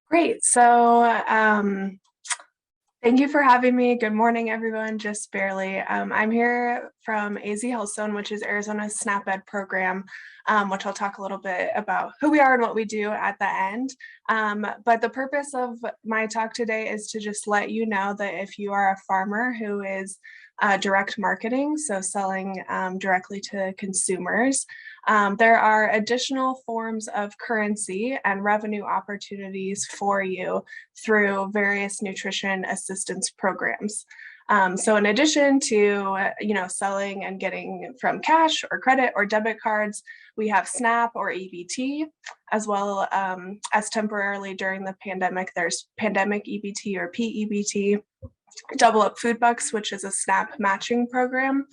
Great. So thank you for having me. Good morning, everyone. Just barely. I'm here from AZ Healthstone, which is Arizona's SNAP Ed program, which I'll talk a little bit about who we are and what we do at the end. But the purpose of my talk today is to just let you know that if you are a farmer who is direct marketing, so selling directly to consumers, there are additional forms of currency and revenue opportunities for you through various nutrition assistance programs. So in addition to, selling and getting from cash or credit or debit cards, we have SNAP or EBT, as well as temporarily during the pandemic, there's pandemic EBT or P-EBT, Double Up Food Bucks, which is a SNAP matching program,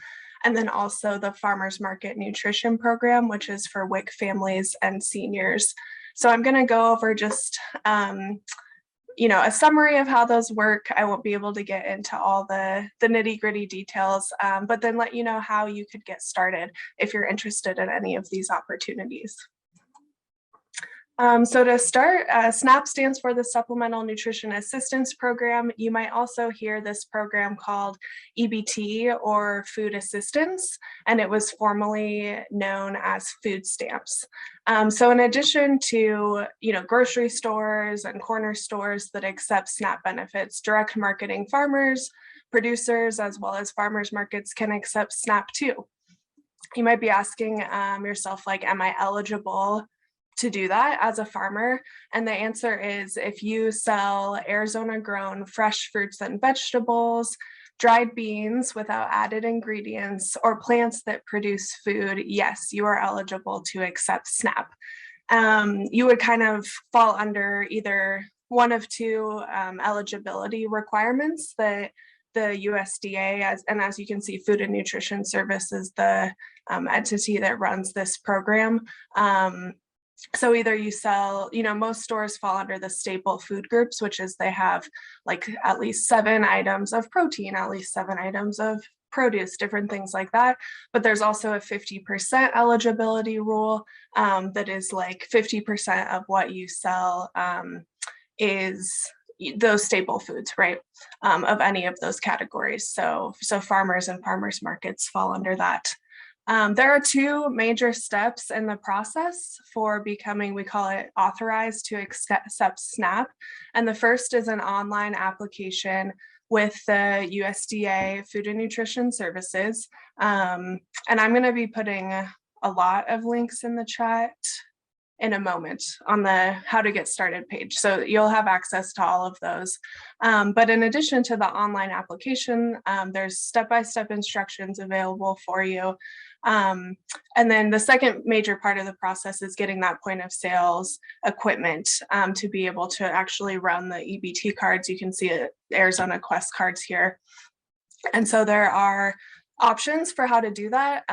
and then also the Farmers Market Nutrition Program, which is for WIC families and seniors. So I'm going to go over just a summary of how those work. I won't be able to get into all the nitty-gritty details, but then let you know how you could get started if you're interested in any of these opportunities. So to start, SNAP stands for the Supplemental Nutrition Assistance Program. You might also hear this program called EBT or Food Assistance, and it was formerly known as food stamps. So in addition to, grocery stores and corner stores that accept SNAP benefits, direct marketing farmers, producers, as well as farmers markets can accept SNAP too. You might be asking yourself, am I eligible to do that as a farmer? And the answer is, if you sell Arizona grown fresh fruits and vegetables, dried beans without added ingredients, or plants that produce food, yes, you are eligible to accept SNAP. You would kind of fall under either one of two eligibility requirements that the USDA, as you can see, Food and Nutrition Service is the entity that runs this program. So either you sell, most stores fall under the staple food groups, which is they have at least 7 items of protein, at least 7 items of produce, different things like that. But there's also a 50% eligibility rule that is 50% of what you sell is those staple foods, right? Of any of those categories. So farmers and farmers markets fall under that. There are 2 major steps in the process for becoming, we call it authorized to accept SNAP. And the first is an online application with the USDA Food and Nutrition Services. And I'm going to be putting a lot of links in the chat in a moment on the how to get started page. So you'll have access to all of those. But in addition to the online application, there's step-by-step instructions available for you. And then the second major part of the process is getting that point of sales equipment to be able to actually run the EBT cards. You can see it, Arizona Quest cards here. And so there are options for how to do that.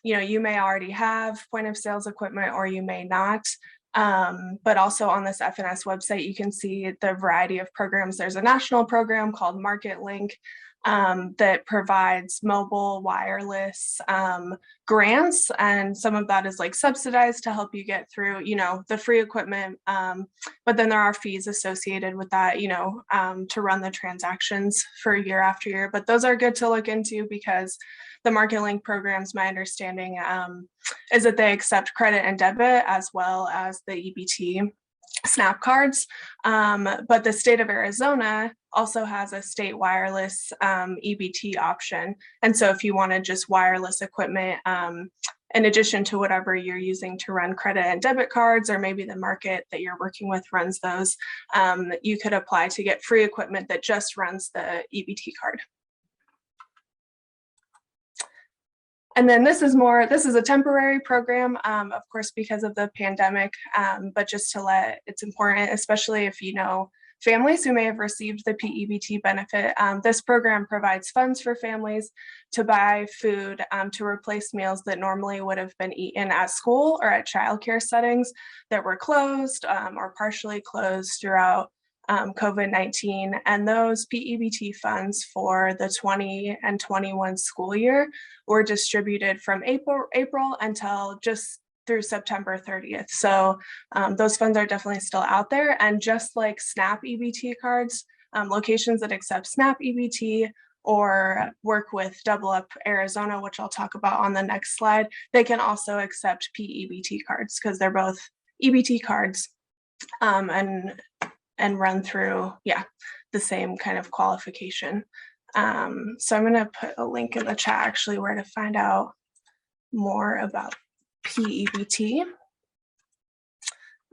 You may already have point of sales equipment or you may not. But also on this FNS website, you can see the variety of programs. There's a national program called Market Link that provides mobile wireless grants, and some of that is subsidized to help you get through, the free equipment. But then there are fees associated with that, to run the transactions for year after year. But those are good to look into because the Market Link programs, my understanding is that they accept credit and debit as well as the EBT SNAP cards. But the state of Arizona also has a state wireless EBT option. And so if you wanted just wireless equipment, in addition to whatever you're using to run credit and debit cards, or maybe the market that you're working with runs those, you could apply to get free equipment that just runs the EBT card. And then this is a temporary program, of course, because of the pandemic, but just to it's important, especially if families who may have received the P-EBT benefit. This program provides funds for families to buy food to replace meals that normally would have been eaten at school or at childcare settings that were closed or partially closed throughout COVID-19, and those P-EBT funds for the 20 and 21 school year were distributed from April until just through September 30th. So those funds are definitely still out there. And just like SNAP EBT cards, locations that accept SNAP EBT or work with Double Up Arizona, which I'll talk about on the next slide, they can also accept P-EBT cards because they're both EBT cards and run through, the same kind of qualification. So I'm going to put a link in the chat actually where to find out more about P-EBT.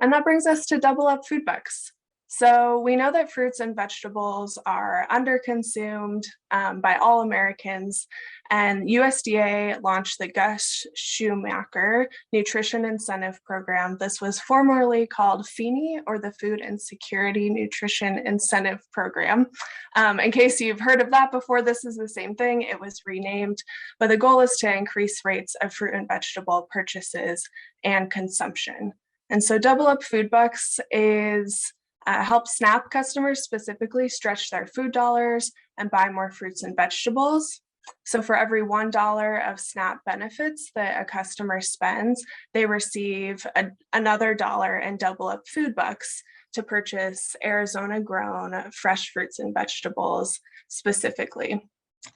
And that brings us to Double Up food bucks. So we know that fruits and vegetables are underconsumed by all Americans, and USDA launched the Gus Schumacher Nutrition Incentive Program. This was formerly called FMNP, or the Food and Security Nutrition Incentive Program. In case you've heard of that before, this is the same thing. It was renamed, but the goal is to increase rates of fruit and vegetable purchases and consumption. And so Double Up Food Bucks is help SNAP customers specifically stretch their food dollars and buy more fruits and vegetables. So for every $1 of SNAP benefits that a customer spends, they receive another dollar in Double Up Food Bucks to purchase Arizona grown fresh fruits and vegetables specifically.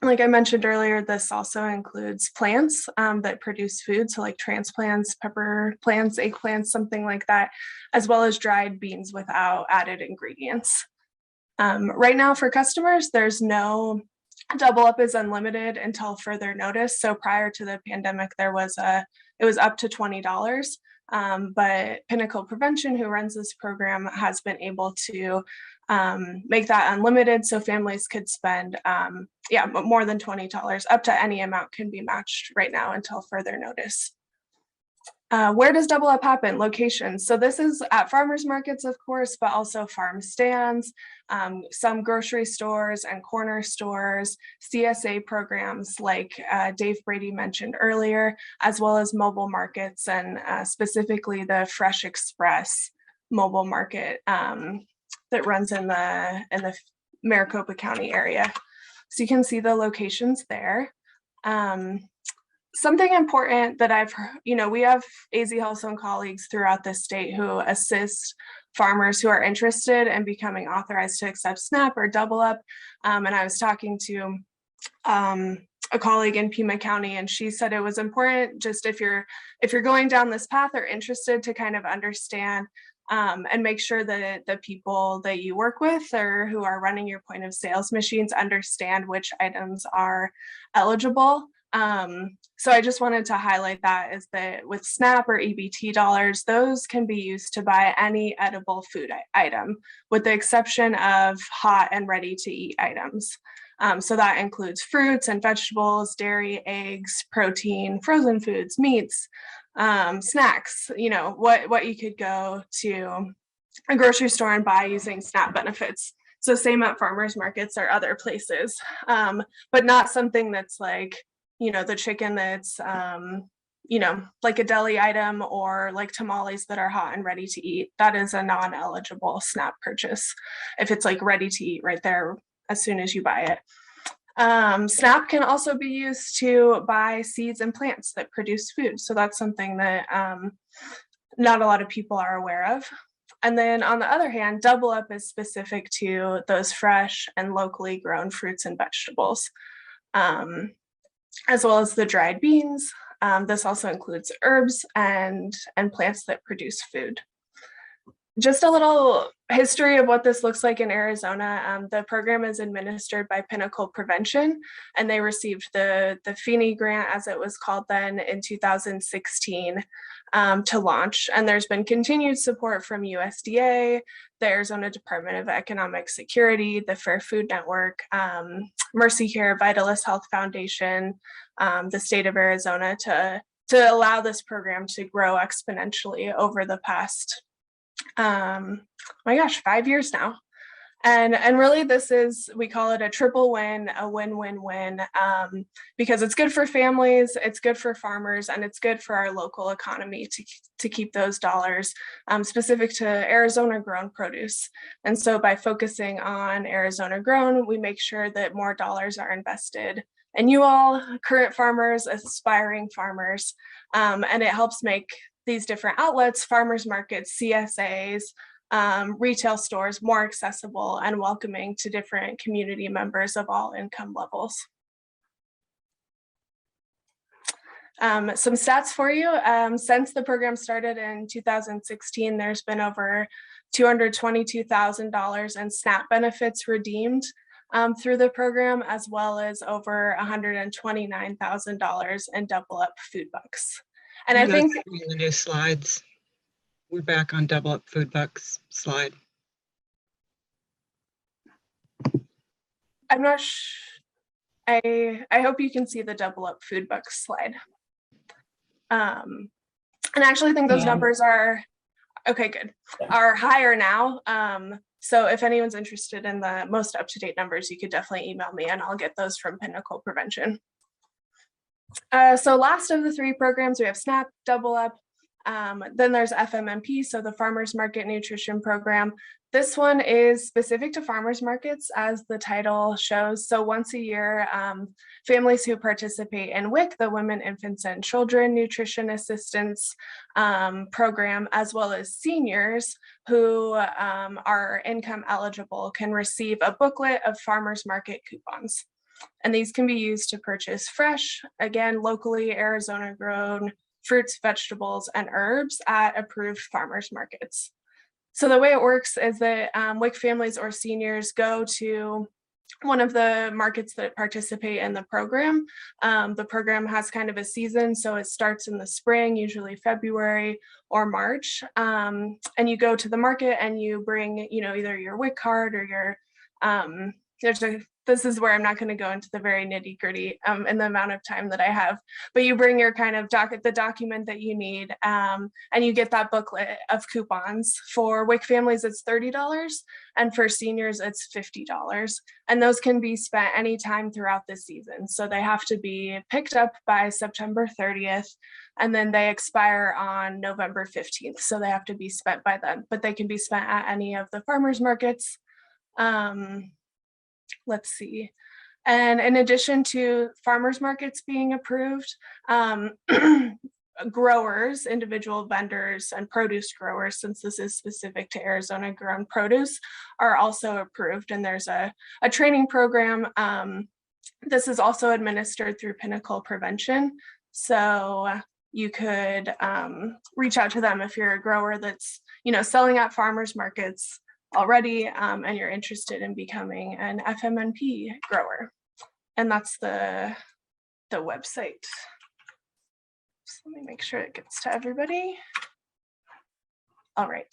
Like I mentioned earlier, this also includes plants that produce food, so like transplants, pepper plants, eggplants, something like that, as well as dried beans without added ingredients. Right now for customers, there's no Double Up is unlimited until further notice. So prior to the pandemic, it was up to $20. But Pinnacle Prevention, who runs this program, has been able to make that unlimited, so families could spend more than $20. Up to any amount can be matched right now until further notice. Where does Double Up happen? Locations. So this is at farmers markets, of course, but also farm stands, some grocery stores and corner stores, CSA programs like Dave Brady mentioned earlier, as well as mobile markets, and specifically the Fresh Express mobile market that runs in the Maricopa County area. So you can see the locations there. Something important that I've heard, we have AZ Health Zone colleagues throughout the state who assist farmers who are interested in becoming authorized to accept SNAP or Double Up. And I was talking to a colleague in Pima County, and she said it was important, just if you're going down this path or interested, to kind of understand and make sure that the people that you work with or who are running your point of sales machines understand which items are eligible. So I just wanted to highlight that, is that with SNAP or EBT dollars, those can be used to buy any edible food item, with the exception of hot and ready to eat items. So that includes fruits and vegetables, dairy, eggs, protein, frozen foods, meats, snacks, what you could go to a grocery store and buy using SNAP benefits. So same at farmers markets or other places, but not something that's like, the chicken that's, like a deli item, or like tamales that are hot and ready to eat. That is a non-eligible SNAP purchase if it's like ready to eat right there as soon as you buy it. SNAP can also be used to buy seeds and plants that produce food. So that's something that not a lot of people are aware of. And then on the other hand, Double Up is specific to those fresh and locally grown fruits and vegetables, as well as the dried beans. This also includes herbs and plants that produce food. Just a little history of what this looks like in Arizona. The program is administered by Pinnacle Prevention, and they received the FMNP grant, as it was called then, in 2016 to launch. And there's been continued support from USDA, the Arizona Department of Economic Security, the Fair Food Network, Mercy Care, Vitalis Health Foundation, the state of Arizona, to allow this program to grow exponentially over the past 5 years now. And really this is, we call it a triple win, a win-win-win, because it's good for families, it's good for farmers, and it's good for our local economy to keep those dollars specific to Arizona grown produce. And so by focusing on Arizona grown, we make sure that more dollars are invested in you all, current farmers, aspiring farmers, and it helps make these different outlets, farmers markets, CSAs, retail stores, more accessible and welcoming to different community members of all income levels. Some stats for you. Since the program started in 2016, there's been over $222,000 in SNAP benefits redeemed through the program, as well as over $129,000 in Double Up food bucks. And I think the new slides. We're back on Double Up food bucks slide. I'm not I hope you can see the Double Up food bucks slide. And I actually think those numbers are, okay, good, are higher now. So if anyone's interested in the most up-to-date numbers, you could definitely email me and I'll get those from Pinnacle Prevention. So last of the three programs, we have SNAP, Double Up, then there's FMNP, so the Farmers Market Nutrition Program. This one is specific to farmers markets, as the title shows. So once a year, families who participate in WIC, the Women, Infants, and Children Nutrition Assistance Program, as well as seniors who are income eligible, can receive a booklet of farmers market coupons. And these can be used to purchase fresh, again, locally Arizona grown fruits, vegetables, and herbs at approved farmers markets. So the way it works is that WIC families or seniors go to one of the markets that participate in the program. The program has kind of a season, so it starts in the spring, usually February or March. And you go to the market and you bring, either your WIC card or your, this is where I'm not going to go into the very nitty gritty in the amount of time that I have, but you bring your kind of the document that you need, and you get that booklet of coupons. For WIC families, it's $30, and for seniors, it's $50. And those can be spent anytime throughout the season. So they have to be picked up by September 30th, and then they expire on November 15th. So they have to be spent by then, but they can be spent at any of the farmers markets. Let's see. And in addition to farmers markets being approved, growers, individual vendors, and produce growers, since this is specific to Arizona grown produce, are also approved. And there's a training program. This is also administered through Pinnacle Prevention. So you could reach out to them if you're a grower that's, selling at farmers markets already, and you're interested in becoming an FMNP grower. And that's the website. So let me make sure it gets to everybody. All right.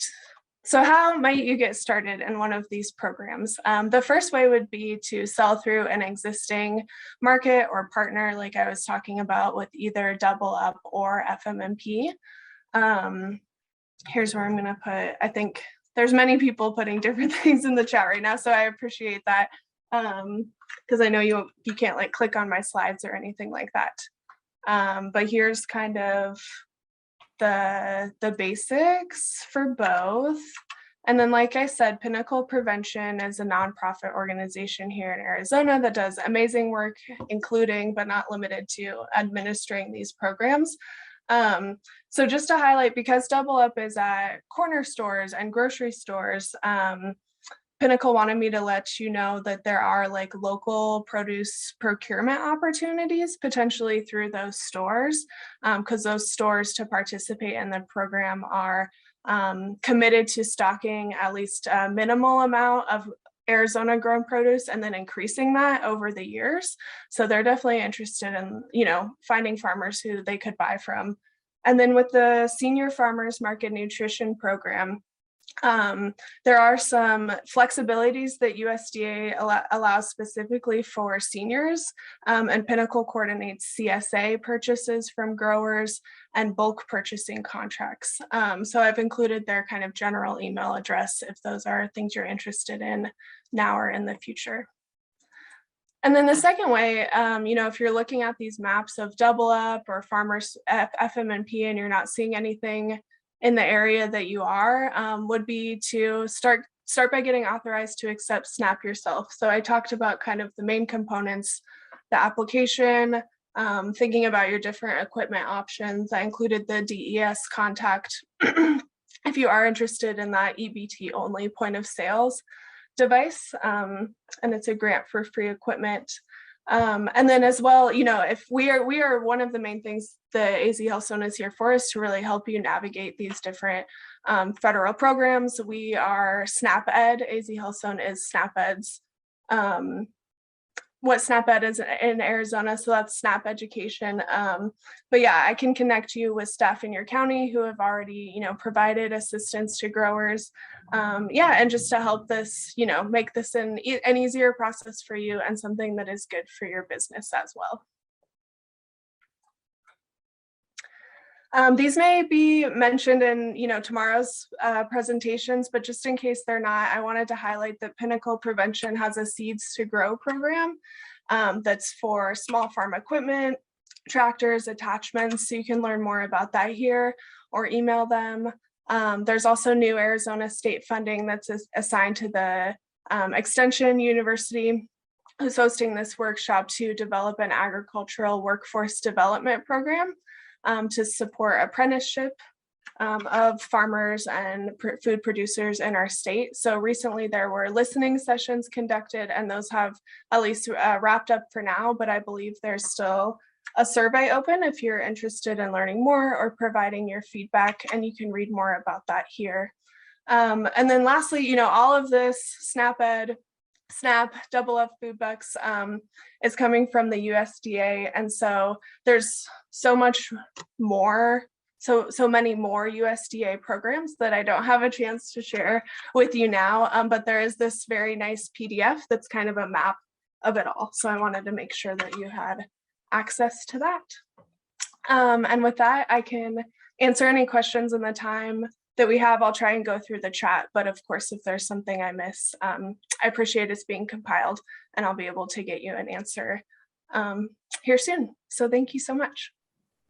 So how might you get started in one of these programs? The first way would be to sell through an existing market or partner, like I was talking about with either Double Up or FMNP. Here's where I'm going to put, I think there's many people putting different things in the chat right now, so I appreciate that, because I know you can't like click on my slides or anything like that. But here's kind of the basics for both. And then, like I said, Pinnacle Prevention is a nonprofit organization here in Arizona that does amazing work, including but not limited to administering these programs. So just to highlight, because Double Up is at corner stores and grocery stores, Pinnacle wanted me to let you know that there are like local produce procurement opportunities potentially through those stores, because those stores to participate in the program are committed to stocking at least a minimal amount of Arizona grown produce and then increasing that over the years. So they're definitely interested in, finding farmers who they could buy from. And then with the Senior Farmers Market Nutrition Program, there are some flexibilities that USDA allows specifically for seniors, and Pinnacle coordinates CSA purchases from growers and bulk purchasing contracts. So I've included their kind of general email address if those are things you're interested in now or in the future. And then the second way, if you're looking at these maps of Double Up or Farmers FMNP and you're not seeing anything in the area that you are, would be to start by getting authorized to accept SNAP yourself. So I talked about kind of the main components, the application, thinking about your different equipment options. I included the DES contact if you are interested in that EBT only point of sales device, and it's a grant for free equipment. And then as well, if we are one of the main things the AZ Health Zone is here for is to really help you navigate these different federal programs. We are SNAP Ed. AZ Health Zone is SNAP Ed's what SNAP Ed is in Arizona, so that's SNAP Education. But yeah, I can connect you with staff in your county who have already, provided assistance to growers. And just to help this, make this an easier process for you and something that is good for your business as well. These may be mentioned in, tomorrow's presentations, but just in case they're not, I wanted to highlight that Pinnacle Prevention has a Seeds to Grow program that's for small farm equipment, tractors, attachments. So you can learn more about that here or email them. There's also new Arizona state funding that's assigned to the Extension University, who's hosting this workshop to develop an agricultural workforce development program to support apprenticeship of farmers and food producers in our state. So recently there were listening sessions conducted, and those have at least wrapped up for now, but I believe there's still a survey open if you're interested in learning more or providing your feedback, and you can read more about that here. And then lastly, all of this SNAP Ed, SNAP, Double Up Food Bucks is coming from the USDA. And so there's so much more, so many more USDA programs that I don't have a chance to share with you now. But there is this very nice PDF that's kind of a map of it all. So I wanted to make sure that you had access to that. And with that, I can answer any questions in the time that we have. I'll try and go through the chat, but of course, if there's something I miss, I appreciate it's being compiled and I'll be able to get you an answer here soon. So thank you so much.